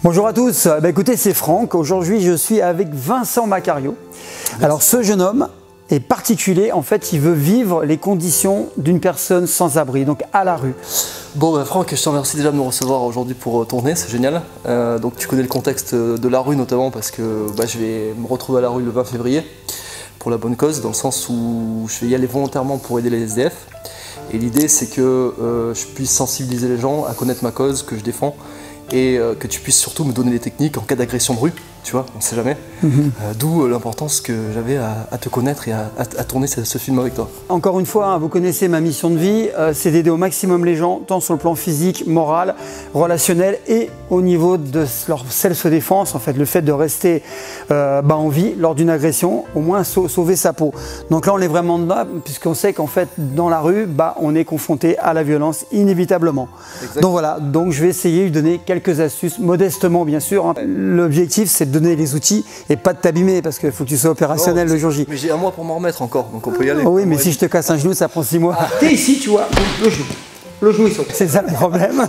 Bonjour à tous, écoutez, c'est Franck. Aujourd'hui, je suis avec Vincent Macario. Alors, ce jeune homme est particulier. En fait, il veut vivre les conditions d'une personne sans abri, donc à la rue. Bon, Franck, je te remercie déjà de me recevoir aujourd'hui pour tourner, c'est génial. Donc, tu connais le contexte de la rue notamment parce que je vais me retrouver à la rue le 20 février pour la bonne cause, dans le sens où je vais y aller volontairement pour aider les SDF. Et l'idée, c'est que je puisse sensibiliser les gens à connaître ma cause que je défends. Et que tu puisses surtout me donner des techniques en cas d'agression de rue, tu vois, on ne sait jamais. D'où l'importance que j'avais à te connaître et à tourner ce film avec toi. Encore une fois, vous connaissez ma mission de vie, c'est d'aider au maximum les gens, tant sur le plan physique, moral, relationnel et au niveau de leur self-défense, en fait, le fait de rester en vie lors d'une agression, au moins sauver sa peau. Donc là, on est vraiment dedans, puisqu'on sait qu'en fait, dans la rue, on est confronté à la violence inévitablement. Exactement. Donc voilà, donc je vais essayer de lui donner quelques astuces, modestement bien sûr. L'objectif, c'est de donner les outils et pas de t'abîmer, parce qu'il faut que tu sois opérationnel le jour J. Mais j'ai un mois pour m'en remettre encore, donc on peut y aller. Oh oui, mais si je te casse un genou, ça prend 6 mois. T'es ici, tu vois, le genou. Le genou, il saute. C'est ça le problème.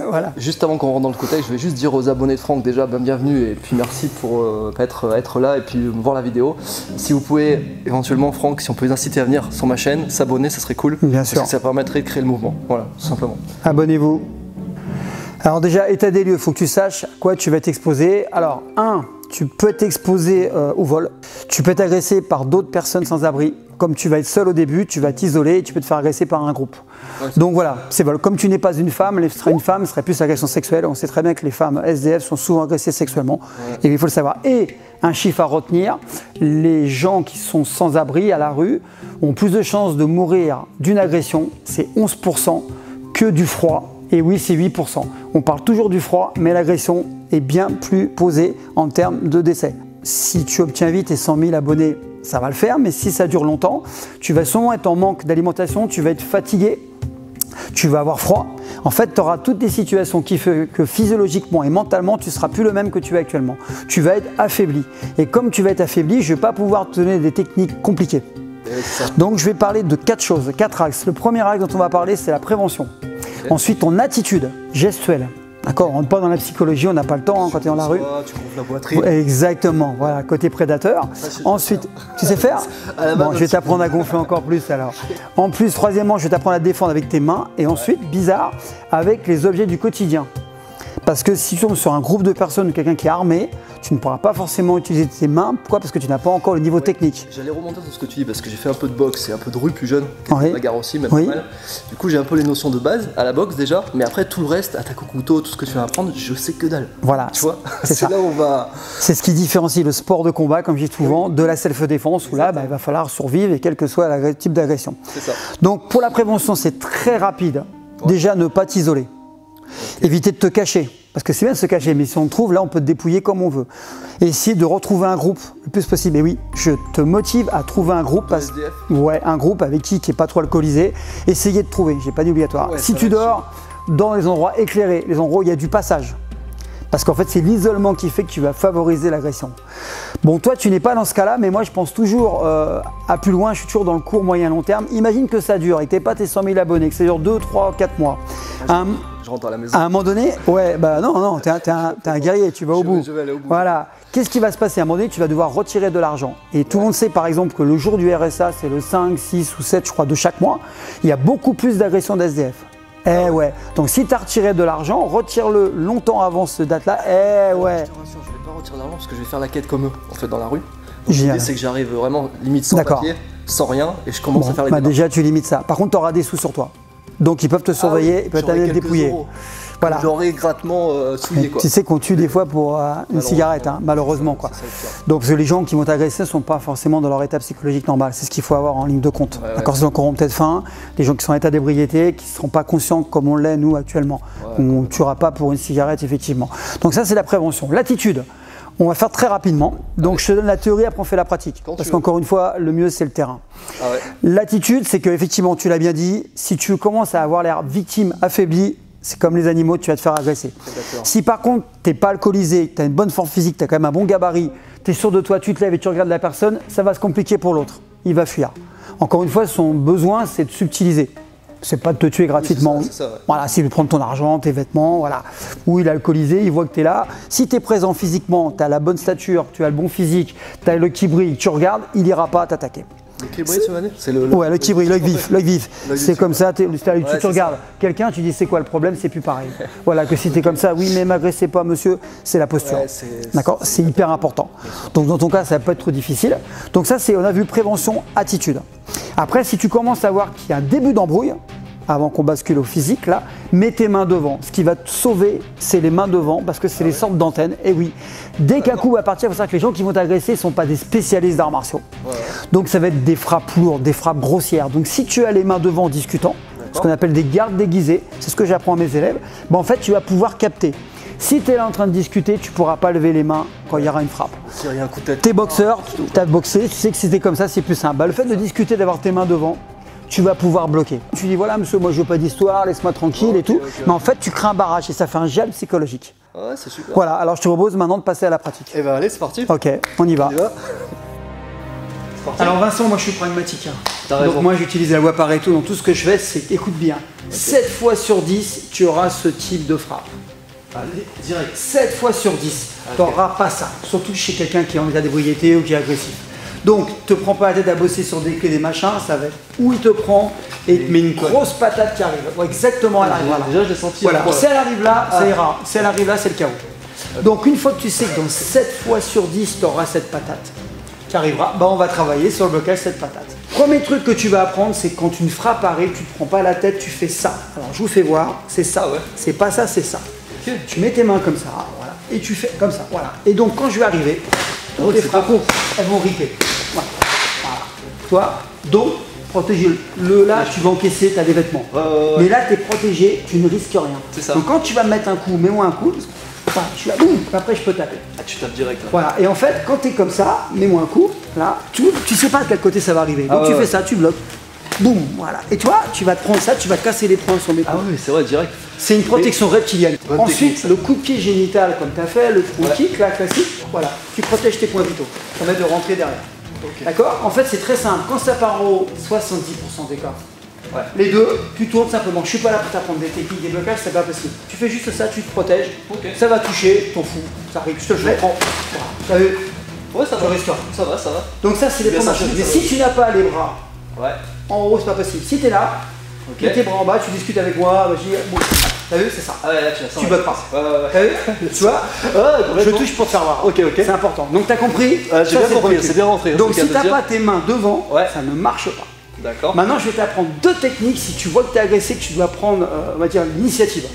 Voilà. Juste avant qu'on rentre dans le contexte, je vais juste dire aux abonnés de Franck déjà bienvenue et puis merci pour être là et puis voir la vidéo. Si vous pouvez éventuellement, Franck, si on peut les inciter à venir sur ma chaîne, s'abonner, ça serait cool. Bien sûr. Parce que ça permettrait de créer le mouvement. Voilà, tout simplement. Abonnez-vous. Alors déjà, état des lieux, il faut que tu saches à quoi tu vas t'exposer. Alors, tu peux t'exposer au vol. Tu peux être agressé par d'autres personnes sans abri. Comme tu vas être seul au début, tu vas t'isoler et tu peux te faire agresser par un groupe. Ouais, donc voilà, c'est vol. Comme tu n'es pas une femme, une femme serait plus agression sexuelle. On sait très bien que les femmes SDF sont souvent agressées sexuellement. Ouais. Et il faut le savoir. Et un chiffre à retenir, les gens qui sont sans abri à la rue ont plus de chances de mourir d'une agression, c'est 11%, que du froid. Et oui, c'est 8%. On parle toujours du froid, mais l'agression est bien plus posée en termes de décès. Si tu obtiens vite tes 100 000 abonnés, ça va le faire, mais si ça dure longtemps, tu vas souvent être en manque d'alimentation, tu vas être fatigué, tu vas avoir froid. En fait, tu auras toutes des situations qui font que physiologiquement et mentalement, tu ne seras plus le même que tu es actuellement. Tu vas être affaibli. Et comme tu vas être affaibli, je ne vais pas pouvoir te donner des techniques compliquées. Donc, je vais parler de 4 choses, 4 axes. Le premier axe dont on va parler, c'est la prévention. Ensuite, ton attitude gestuelle. D'accord, on ne rentre pas dans la psychologie, on n'a pas le temps quand tu es dans la rue. Tu gonfles la poitrine. Exactement, voilà, côté prédateur. Ensuite, tu sais faire? Bon, je vais t'apprendre à gonfler encore plus alors. En plus, troisièmement, je vais t'apprendre à te défendre avec tes mains. Et ensuite, bizarre, avec les objets du quotidien. Parce que si tu tombes sur un groupe de personnes, quelqu'un qui est armé, tu ne pourras pas forcément utiliser tes mains. Pourquoi? Parce que tu n'as pas encore le niveau technique. J'allais remonter sur ce que tu dis parce que j'ai fait un peu de boxe et un peu de rue plus jeune, oui. Bagarre aussi, même pas mal. Du coup, j'ai un peu les notions de base à la boxe déjà, mais après tout le reste, attaque au couteau, tout ce que tu vas apprendre, je sais que dalle. Voilà. Tu vois, c'est là où on va. C'est ce qui différencie le sport de combat, comme je dis souvent, de la self-défense, où là, il va falloir survivre et quel que soit le type d'agression. C'est ça. Donc, pour la prévention, c'est très rapide. Ouais. Déjà, ne pas t'isoler. Okay. Éviter de te cacher. Parce que c'est bien de se cacher, mais si on te trouve, là, on peut te dépouiller comme on veut. Et essayer de retrouver un groupe le plus possible. Et oui, je te motive à trouver un groupe. Ouais, un groupe avec qui n'est pas trop alcoolisé. Essayez de trouver, j'ai pas dit obligatoire. Ouais, si tu dors dans les endroits éclairés, les endroits où il y a du passage. Parce qu'en fait, c'est l'isolement qui fait que tu vas favoriser l'agression. Bon, toi, tu n'es pas dans ce cas-là, mais moi, je pense toujours à plus loin. Je suis toujours dans le court, moyen, long terme. Imagine que ça dure et que tu n'es pas tes 100 000 abonnés, que ça dure 2, 3, 4 mois. Je rentre à la maison. À un moment donné, ouais, non, t'es un guerrier, tu vas au bout. Je vais aller au bout. Voilà. Qu'est-ce qui va se passer? À un moment donné, tu vas devoir retirer de l'argent. Et tout le monde sait, par exemple, que le jour du RSA, c'est le 5, 6 ou 7, je crois, de chaque mois. Il y a beaucoup plus d'agressions d'SDF. Ouais. Donc si tu as retiré de l'argent, retire-le longtemps avant cette date-là. Ouais. Je te rassure, je ne vais pas retirer d'argent parce que je vais faire la quête comme eux, en fait, dans la rue. L'idée, c'est que j'arrive vraiment limite sans papier, sans rien, et je commence à faire les démarches. Déjà, tu limites ça. Par contre, tu auras des sous sur toi. Donc ils peuvent te surveiller, ils peuvent t'aller dépouiller. Voilà. J'aurais grattement souillé quoi. Tu sais qu'on tue des fois pour une cigarette, malheureusement quoi. Donc parce que les gens qui vont t'agresser ne sont pas forcément dans leur état psychologique normal. C'est ce qu'il faut avoir en ligne de compte. D'accord, ils auront peut-être faim, les gens qui sont en état d'ébriété, qui ne seront pas conscients comme on l'est nous actuellement. On ne tuera pas pour une cigarette effectivement. Donc ça c'est la prévention. L'attitude. On va faire très rapidement. Donc je te donne la théorie, après on fait la pratique. Parce qu'encore une fois, le mieux c'est le terrain. L'attitude, c'est qu'effectivement, tu l'as bien dit, si tu commences à avoir l'air victime, affaibli, c'est comme les animaux, tu vas te faire agresser. Si par contre, tu n'es pas alcoolisé, tu as une bonne forme physique, tu as quand même un bon gabarit, tu es sûr de toi, tu te lèves et tu regardes la personne, ça va se compliquer pour l'autre. Il va fuir. Encore une fois, son besoin, c'est de subtiliser. C'est pas de te tuer gratuitement. c'est ça, ouais. Voilà, s'il veut prendre ton argent, tes vêtements, voilà. Ou il est alcoolisé, il voit que tu es là. Si tu es présent physiquement, tu as la bonne stature, tu as le bon physique, tu as l'œil qui brille, tu regardes, il n'ira pas t'attaquer. Le qui brille, tu vas dire? C'est Ouais, l'œil qui brille, l'œil vif, l'œil vif. C'est comme ça, tu regardes quelqu'un, tu dis c'est quoi le problème, c'est plus pareil. Voilà, que si tu es comme ça, oui, mais m'agressez pas, monsieur, c'est la posture. Ouais, d'accord, c'est hyper important. Donc dans ton cas, ça peut être trop difficile. Donc ça, on a vu prévention, attitude. Après, si tu commences à voir qu'il y a un début d'embrouille, avant qu'on bascule au physique, là, mets tes mains devant. Ce qui va te sauver, c'est les mains devant, parce que c'est les sortes d'antennes. Et oui, dès qu'un coup va partir, il faut savoir que les gens qui vont t'agresser ne sont pas des spécialistes d'arts martiaux. Donc ça va être des frappes lourdes, des frappes grossières. Donc si tu as les mains devant en discutant, ce qu'on appelle des gardes déguisés, c'est ce que j'apprends à mes élèves, ben en fait tu vas pouvoir capter. Si tu es là en train de discuter, tu ne pourras pas lever les mains quand il y aura une frappe. S'il y a un coup de tête. T'es boxeur, tu as boxé, tu sais que si t'es comme ça, c'est plus simple. Ben, le fait de discuter, d'avoir tes mains devant, tu vas pouvoir bloquer. Tu dis voilà monsieur, moi je veux pas d'histoire, laisse-moi tranquille et tout. Mais en fait tu crées un barrage et ça fait un gel psychologique. Ouais, c'est super. Voilà, alors je te propose maintenant de passer à la pratique. Et ben allez, c'est parti. Ok, on y va. C'est parti. Alors Vincent, moi je suis pragmatique. T'as raison. Donc moi j'utilise la loi Pareto, donc tout ce que je fais c'est, écoute bien, 7 fois sur 10 tu auras ce type de frappe. Allez, direct. 7 fois sur 10, tu n'auras pas ça. Surtout chez quelqu'un qui est en état d'ébriété ou qui est agressif. Donc, te prends pas la tête à bosser sur des clés, des machins, ça va être où il te prend et il te met une grosse patate qui arrive. Ouais, exactement, elle arrive. Voilà. Déjà, je l'ai senti. Voilà. Si elle arrive là, ça ira. Si elle arrive là, c'est le chaos. Donc, une fois que tu sais que dans 7 fois sur 10, tu auras cette patate qui arrivera, bah, on va travailler sur le blocage de cette patate. Premier truc que tu vas apprendre, c'est que quand une frappe arrive, tu ne te prends pas la tête, tu fais ça. Alors, je vous fais voir, c'est ça. Ouais. C'est pas ça, c'est ça. Okay. Tu mets tes mains comme ça, voilà, et tu fais comme ça, voilà. Et donc, quand je vais arriver, toutes les frappes, elles vont ripper. Voilà. Toi, donc, protège-le là, tu vas encaisser, tu as des vêtements. Mais là, tu es protégé, tu ne risques rien. C'est ça. Donc quand tu vas me mettre un coup, mets-moi un coup, enfin, je suis là, boum, après je peux taper. Ah, tu tapes direct. Là. Voilà, et en fait, quand tu es comme ça, mets-moi un coup, là, tu sais pas de quel côté ça va arriver. Donc tu fais ça, tu bloques. Boum, voilà. Et toi, tu vas te prendre ça, tu vas te casser les poings sur mes coups. Ah oui, c'est vrai, direct. C'est une protection reptilienne. Ensuite, technique, le coup de pied génital, comme tu as fait, le front kick, là, classique, voilà. Tu protèges tes points vitaux. Ça permet de rentrer derrière. Okay. D'accord? En fait, c'est très simple. Quand ça part au 70% d'écart, les deux, tu tournes simplement. Je suis pas là pour t'apprendre des techniques, des blocages, c'est pas possible. Tu fais juste ça, tu te protèges. Ça va toucher, t'en fous. Ça arrive, je te le fais. Voilà. T'as vu? Ouais, ça va. Restaure. Ça va, ça va. Donc ça, c'est les premières choses. Mais si tu n'as pas les bras, en haut, c'est pas possible. Si tu es là, mets tes bras en bas, tu discutes avec moi, bon. T'as vu, c'est ça. Ah ouais, là, tu bloques pas. T'as vu? Tu vois? Je touche pour te faire voir. Ok. C'est important. Donc t'as compris? J'ai bien compris, c'est bien rentré. Donc si t'as pas tes mains devant, ça ne marche pas. D'accord. Maintenant, je vais t'apprendre deux techniques si tu vois que tu es agressé, que tu dois prendre, on va dire, l'initiative.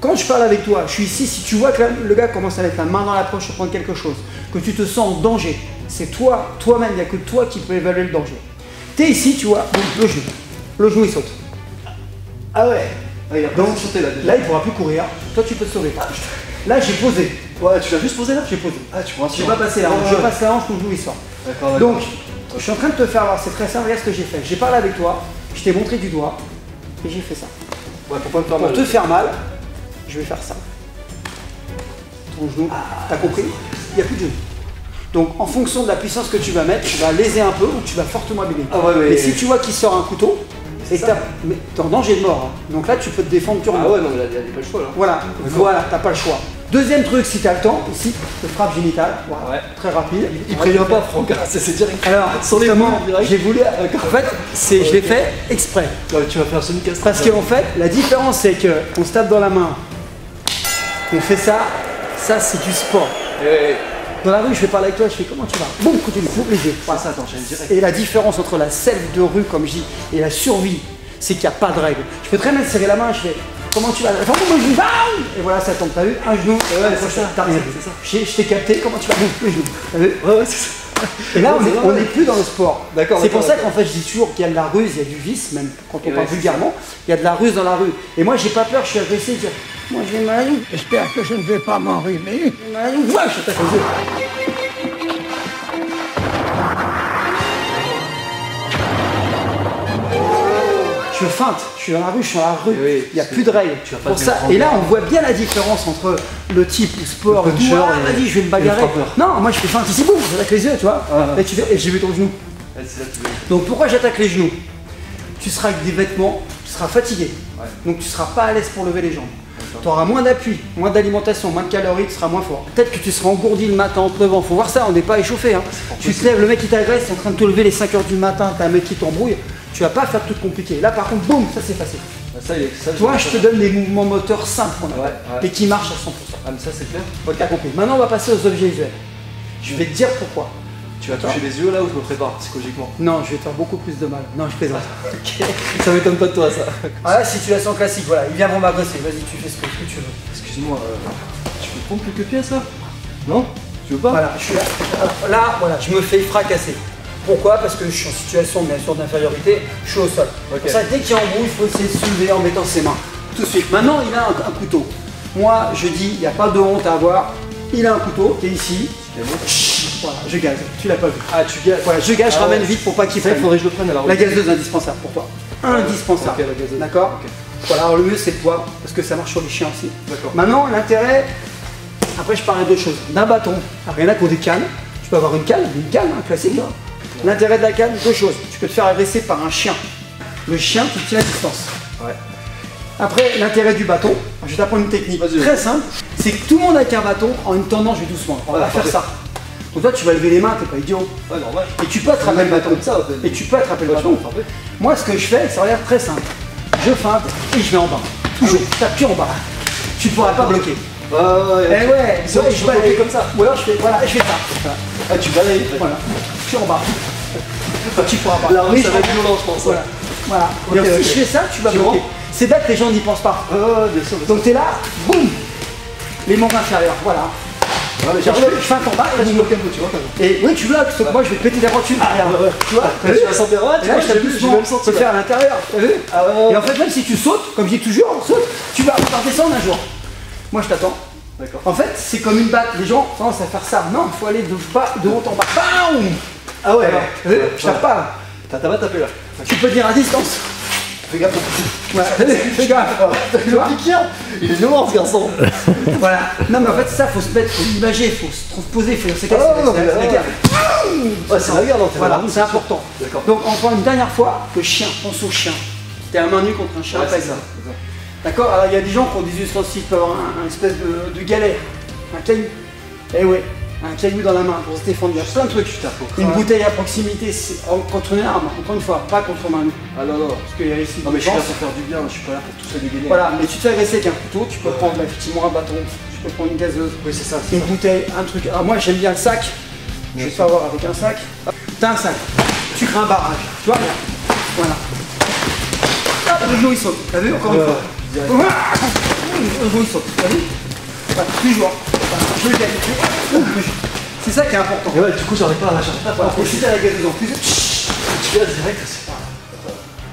Quand je parle avec toi, je suis ici, si tu vois que le gars commence à mettre la main dans la poche pour prendre quelque chose, que tu te sens en danger, c'est toi-même, il n'y a que toi qui peux évaluer le danger. Tu es ici, tu vois, donc le genou il saute. Ah ouais. Donc là, il ne pourra plus courir, toi tu peux te sauver. Là, j'ai posé. Ouais, tu l'as juste posé là? J'ai posé. Ah, tu vois, je vais pas passer la hanche, je passe la hanche, mon genou il sort. D'accord. Donc, je suis en train de te faire voir, c'est très simple, regarde ce que j'ai fait. J'ai parlé avec toi, je t'ai montré du doigt et j'ai fait ça. Ouais, pour pas me faire mal. Pour te faire mal, je vais faire ça. Ton genou, t'as compris? Il n'y a plus de genou. Donc en fonction de la puissance que tu vas mettre, tu vas léser un peu ou tu vas fortement abîmer. Mais si tu vois qu'il sort un couteau, et que t'es en danger de mort. Hein. Donc là, tu peux te défendre durement. Ah ouais, non, mais il n'y a pas le choix là. Voilà, t'as pas le choix. Deuxième truc, si t'as le temps, ici, le frappe génital, voilà, très rapide. Il prévient pas, Franck, c'est direct. Alors, justement, j'ai voulu. En fait, je l'ai fait exprès. Ouais, tu vas faire semi-castre. Parce qu'en fait, la différence, c'est qu'on se tape dans la main, on fait ça, c'est du sport. Dans la rue, je vais parler avec toi, je fais comment tu vas? Boum, continue, boucle les yeux. Voilà. Ça, attends, j'ai direct. Et la différence entre la self de rue, comme je dis, et la survie, c'est qu'il n'y a pas de règle. Je peux très bien te serrer la main, je fais comment tu vas? Enfin, moi, je dis bam! Et voilà, ça tombe, t'as vu? Un genou, t'as rien vu. Je t'ai capté, comment tu vas? Boum, le genou, t'as vu? Ouais, c'est ça. Et là, on n'est plus dans le sport. D'accord. C'est pour ça qu'en fait, je dis toujours qu'il y a de la ruse, il y a du vice, même quand on parle vulgairement, il y a de la ruse dans la rue. Et moi, j'ai pas peur, je suis agressé, dire moi, j'ai mal à la joue. J'espère que je ne vais pas m'enrhumer. J'ai mal à la joue. Ouais, je t'attaque les yeux. Je feinte, je suis dans la rue, je suis dans la rue, il n'y a plus de règles. Pour ça. Et là, on voit bien la différence entre le type sport et tout. Ah, vas-y, je vais me bagarrer. Non, moi je fais feinte ici, boum, j'attaque les yeux, tu vois. Et j'ai vu ton genou. Donc pourquoi j'attaque les genoux? Tu seras avec des vêtements, tu seras fatigué. Donc tu ne seras pas à l'aise pour lever les jambes. Tu auras moins d'appui, moins d'alimentation, moins de calories, tu seras moins fort. Peut-être que tu seras engourdi le matin en te levant. Faut voir ça, on n'est pas échauffé. Hein. Tu te lèves, le mec qui t'agresse, est en train de te lever les 5 h du matin, t'as un mec qui t'embrouille. Tu vas pas faire tout compliqué. Là par contre, boum, ça c'est facile. Toi, je te donne des mouvements moteurs simples et qui marchent à 100%. Ah, mais ça c'est clair. Ok, compris. Maintenant, on va passer aux objets visuels. Je vais te dire pourquoi. Tu vas toucher les yeux là où je me prépare psychologiquement? Non, je vais te faire beaucoup plus de mal. Non, je plaisante. Okay. Ça m'étonne pas de toi ça. Ah là, situation classique, voilà, il vient pour m'agresser. Vas-y, tu fais ce que tu veux. Excuse-moi, tu peux prendre quelques pièces là? Non? Tu veux pas? Voilà, je suis là. Là, voilà, je me fais fracasser. Pourquoi? Parce que je suis en situation bien sûr d'infériorité, je suis au sol. Okay. Pour ça, dès qu'il y a embrouille, il faut essayer de soulever en mettant ses mains. Tout de suite. Maintenant, il a un couteau. Moi, je dis, il n'y a pas de honte à avoir. Il a un couteau, qui est ici. Voilà, je gaze. Tu l'as pas vu. Ah, tu gazes. Voilà, je gaze, je ramène vite pour pas qu'il faille. Il faudrait que je le prenne alors. La gazeuse indispensable pour toi. Indispensable. Okay, d'accord. Okay. Voilà, alors le mieux c'est le poivre, parce que ça marche sur les chiens aussi. D'accord. Maintenant, l'intérêt, après je parlais de choses. D'un bâton, alors il y en a qui ont des cannes. Tu peux avoir une canne, classique. Hein. L'intérêt de la canne, deux choses. Tu peux te faire agresser par un chien. Le chien, tu tiens à distance. Ouais. Après, l'intérêt du bâton, je vais t'apprendre une technique très simple. C'est que tout le monde avec un bâton, en une tendance, je vais doucement. On va faire ça. Donc toi, tu vas lever les mains, t'es pas idiot. Ouais, normal. Et tu peux attraper le bâton. Comme ça, et tu peux attraper le bâton. Moi, ce que je fais, ça regarde très simple. Je feinte et je vais en bas. Toujours. T'appuies en bas. Tu ne pourras pas bloquer. Ouais. Eh ouais, je vais comme ça. Ou alors je fais, voilà, je fais ça. Ah, tu balayes. Voilà. Je suis en bas. Tu pourras pas. Là, oui, ça va être violent, je pense. Voilà. Si je fais ça, tu vas bloquer. C'est bête, les gens n'y pensent pas. Bien sûr. Donc tu es là, boum. Les membres inférieurs, voilà. Je feinte en bas et je bloque un peu, tu vois. Et oui, tu bloques, sauf que moi je vais te péter la voiture arrière. Tu vois, tu vas sentir, tu vois, je vais même sentir faire à l'intérieur. Et en fait, même si tu sautes, comme je dis toujours, saute, tu vas redescendre un jour. Moi je t'attends. En fait, c'est comme une batte. Les gens commencent à faire ça. Non, il faut aller de haut en bas. Bam. Ah ouais, je tape pas. T'as pas tapé là. Tu peux dire à distance. Fais gaffe. Fais gaffe. Tu vois, il est violent ce garçon. Voilà. Non mais en fait ça, faut se mettre, faut l'imager, faut se transposer, c'est la guerre. Voilà, c'est important. Donc encore une dernière fois, le chien, pense au chien. T'es à main nue contre un chien, c'est ça. D'accord. Alors il y a des gens qui ont des ustensiles, qui peuvent avoir un espèce de galet, un caillou. Eh ouais. Un caillou dans la main pour se défendre, il y a plein de trucs. Une bouteille à proximité, c'est contre une arme, encore une fois, pas contre main nue. Ah non, parce qu'il y a ici. Non, mais je suis là pour faire du bien, je suis pas là pour tout ça dégainer. Voilà, mais tu te fais agresser avec un couteau, tu peux prendre effectivement un bâton, tu peux prendre une gazeuse, oui, c'est ça, une bouteille, un truc. Alors moi j'aime bien le sac, je vais te faire voir avec un sac. T'as un sac, tu crées un barrage, tu vois. Voilà. Hop, le genou il saute, t'as vu encore une fois. Le genou il saute, t'as vu. Voilà, toujours. Je le gagne. C'est ça qui est important. Et ouais, du coup, j'arrive pas à la chercher. Faut chuter à la gazeuse en plus. Tu gazes direct, c'est pas.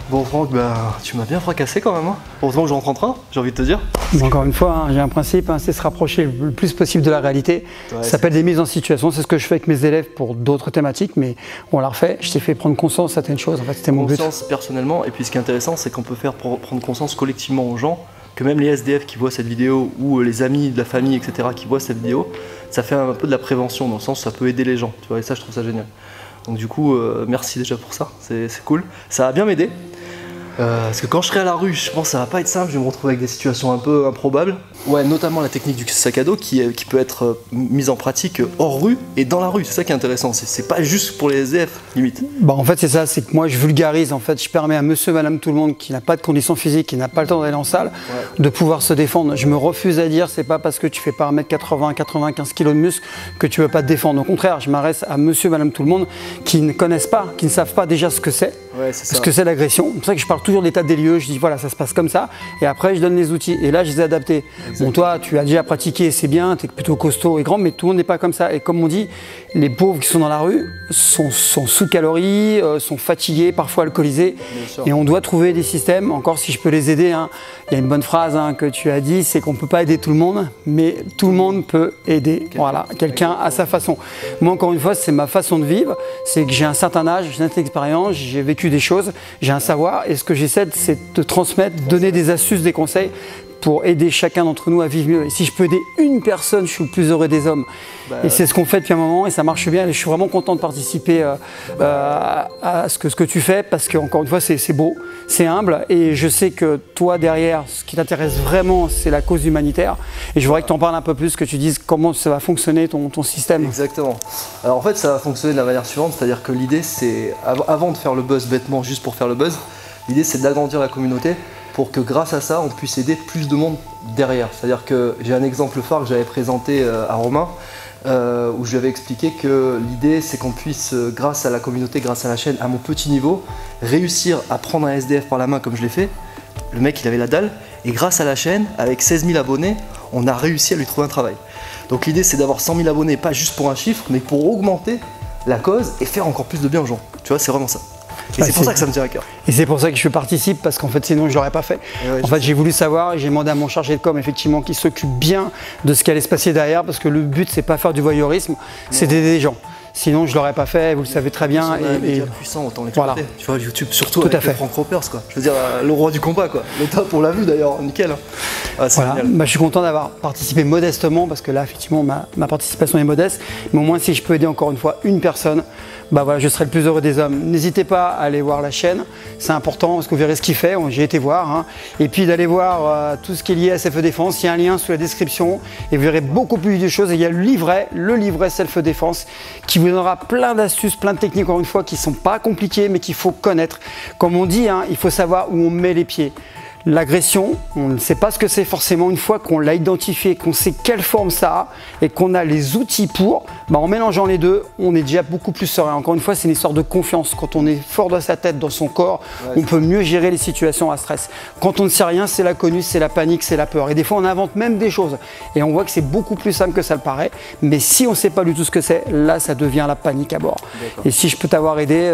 Bon, Franck, bah, tu m'as bien fracassé quand même. Hein. Heureusement que je rentre en train, j'ai envie de te dire. Encore une fois, hein, j'ai un principe, hein, c'est se rapprocher le plus possible de la réalité. Ouais, ça s'appelle des mises en situation. C'est ce que je fais avec mes élèves pour d'autres thématiques, mais on l'a refait. Je t'ai fait prendre conscience de certaines choses. En fait, c'était mon but. Conscience personnellement, et puis ce qui est intéressant, c'est qu'on peut faire prendre conscience collectivement aux gens. Que même les SDF qui voient cette vidéo ou les amis de la famille, etc., qui voient cette vidéo, ça fait un peu de la prévention, dans le sens où ça peut aider les gens, tu vois, et ça je trouve ça génial. Donc du coup, merci déjà pour ça, c'est cool. Ça va bien m'aider, parce que quand je serai à la rue, je pense que ça va pas être simple, je vais me retrouver avec des situations un peu improbables. Ouais, notamment la technique du sac à dos qui peut être mise en pratique hors rue et dans la rue, c'est ça qui est intéressant, c'est pas juste pour les SDF, limite. Bah en fait c'est ça, c'est que moi je vulgarise, en fait je permets à monsieur, madame, tout le monde qui n'a pas de conditions physiques, qui n'a pas le temps d'aller en salle, de pouvoir se défendre. Je me refuse à dire, c'est pas parce que tu fais pas 1m80, 95 kg de muscle que tu veux pas te défendre. Au contraire, je m'adresse à monsieur, madame, tout le monde qui ne connaissent pas, qui ne savent pas déjà ce que c'est. Ce que c'est l'agression. C'est pour ça que je parle toujours de l'état des lieux, je dis voilà, ça se passe comme ça, et après je donne les outils, et là je les ai adaptés. Bon, toi tu as déjà pratiqué, c'est bien, tu es plutôt costaud et grand, mais tout le monde n'est pas comme ça. Et comme on dit, les pauvres qui sont dans la rue sont sous calories, sont fatigués, parfois alcoolisés, et on doit trouver des systèmes, encore si je peux les aider, hein. Il y a une bonne phrase hein, que tu as dit, c'est qu'on ne peut pas aider tout le monde, mais tout le monde peut aider quelqu'un à sa façon. Moi encore une fois, c'est ma façon de vivre, c'est que j'ai un certain âge, j'ai une expérience, j'ai vécu des choses, j'ai un savoir, et ce que j'essaie c'est de transmettre, donner des astuces, des conseils pour aider chacun d'entre nous à vivre mieux. Et si je peux aider une personne, je suis le plus heureux des hommes. Et c'est ce qu'on fait depuis un moment et ça marche bien. Et je suis vraiment content de participer à ce que tu fais parce que, encore une fois, c'est beau, c'est humble. Et je sais que toi, derrière, ce qui t'intéresse vraiment, c'est la cause humanitaire. Et je voudrais que tu en parles un peu plus, que tu dises comment ça va fonctionner ton système. Exactement. Alors en fait, ça va fonctionner de la manière suivante, c'est-à-dire que l'idée, c'est, avant de faire le buzz bêtement, juste pour faire le buzz, l'idée, c'est d'agrandir la communauté pour que grâce à ça, on puisse aider plus de monde derrière. C'est-à-dire que j'ai un exemple phare que j'avais présenté à Romain, où je lui avais expliqué que l'idée, c'est qu'on puisse, grâce à la communauté, grâce à la chaîne, à mon petit niveau, réussir à prendre un SDF par la main comme je l'ai fait. Le mec, il avait la dalle, et grâce à la chaîne, avec 16 000 abonnés, on a réussi à lui trouver un travail. Donc l'idée, c'est d'avoir 100 000 abonnés, pas juste pour un chiffre, mais pour augmenter la cause et faire encore plus de bien aux gens. Tu vois, c'est vraiment ça. Et c'est pour ça que ça me tient à cœur. Et c'est pour ça que je participe, parce qu'en fait, sinon, je l'aurais pas fait. Ouais, en fait, j'ai voulu savoir et j'ai demandé à mon chargé de com, effectivement, qui s'occupe bien de ce qui allait se passer derrière, parce que le but, c'est pas faire du voyeurisme, c'est d'aider les gens. Sinon, je l'aurais pas fait, vous le savez très bien. Si on a un média puissant, autant l'exploiter. Voilà. Tu vois, YouTube, surtout tout avec à fait. Frank Ropers, quoi. Je veux dire, le roi du combat, quoi. Le top, on l'a vu d'ailleurs, nickel. Ah, voilà. Bah, je suis content d'avoir participé modestement, parce que là, effectivement, ma participation est modeste. Mais au moins, si je peux aider encore une fois une personne, bah voilà, je serai le plus heureux des hommes. N'hésitez pas à aller voir la chaîne, c'est important parce que vous verrez ce qu'il fait, j'ai été voir. Hein. Et puis d'aller voir tout ce qui est lié à CFE Défense, il y a un lien sous la description et vous verrez beaucoup plus de choses. Et il y a le livret CFE Défense qui vous donnera plein d'astuces, plein de techniques, encore une fois, qui ne sont pas compliquées mais qu'il faut connaître. Comme on dit, hein, il faut savoir où on met les pieds. L'agression, on ne sait pas ce que c'est forcément. Une fois qu'on l'a identifié, qu'on sait quelle forme ça a et qu'on a les outils pour, bah en mélangeant les deux, on est déjà beaucoup plus serein. Encore une fois, c'est une histoire de confiance. Quand on est fort dans sa tête, dans son corps, on peut mieux gérer les situations à stress. Quand on ne sait rien, c'est l'inconnu, c'est la panique, c'est la peur. Et des fois, on invente même des choses. Et on voit que c'est beaucoup plus simple que ça le paraît. Mais si on ne sait pas du tout ce que c'est, là, ça devient la panique à bord. Et si je peux t'avoir aidé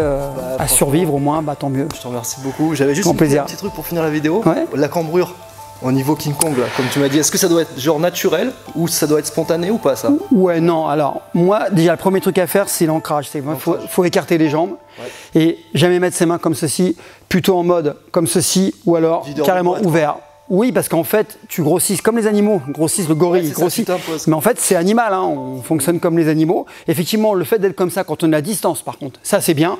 à survivre au moins, bah, tant mieux. Je te remercie beaucoup. J'avais juste un petit truc pour finir la vidéo. La cambrure au niveau King Kong, là, comme tu m'as dit, est-ce que ça doit être genre naturel ou ça doit être spontané ou pas ça? Ouais, non, alors moi déjà le premier truc à faire c'est l'ancrage, il faut écarter les jambes et jamais mettre ses mains comme ceci, plutôt en mode comme ceci ou alors carrément ouvert. Oui, parce qu'en fait, tu grossis comme les animaux, grossissent le gorille, grossit. Mais en fait, c'est animal, hein, on fonctionne comme les animaux. Effectivement, le fait d'être comme ça quand on est à distance, par contre, ça c'est bien.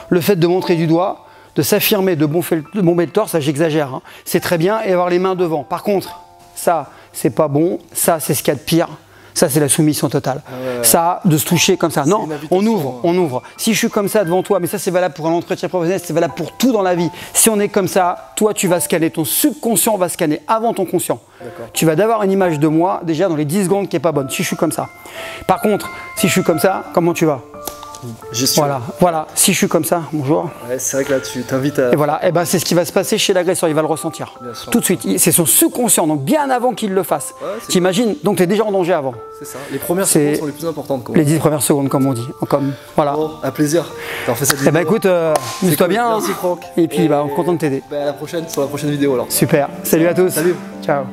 Le fait de montrer du doigt, de s'affirmer, de bomber le torse, ça j'exagère, hein. C'est très bien, et avoir les mains devant. Par contre, ça, c'est pas bon, ça, c'est ce qu'il y a de pire. Ça, c'est la soumission totale. Ça, de se toucher comme ça. Non, on ouvre. Si je suis comme ça devant toi, mais ça, c'est valable pour un entretien professionnel, c'est valable pour tout dans la vie. Si on est comme ça, toi, tu vas scanner, ton subconscient va scanner avant ton conscient. Tu vas d'avoir une image de moi, déjà dans les 10 secondes, qui n'est pas bonne, si je suis comme ça. Par contre, si je suis comme ça, comment tu vas ? Voilà. Si je suis comme ça, bonjour. Ouais, c'est vrai que là, tu t'invites à... Et voilà, et ben, c'est ce qui va se passer chez l'agresseur, il va le ressentir. Tout de suite, c'est son subconscient, donc bien avant qu'il le fasse. T'imagines, donc tu es déjà en danger avant. C'est ça, les premières secondes sont les plus importantes. Les 10 premières secondes, comme on dit. Voilà. Bon, un plaisir d'avoir fait cette vidéo. Eh ben écoute, amuse-toi bien. Merci Franck. Et puis, on est content de t'aider. À la prochaine, sur la prochaine vidéo alors. Super, salut à tous. Salut. Ciao.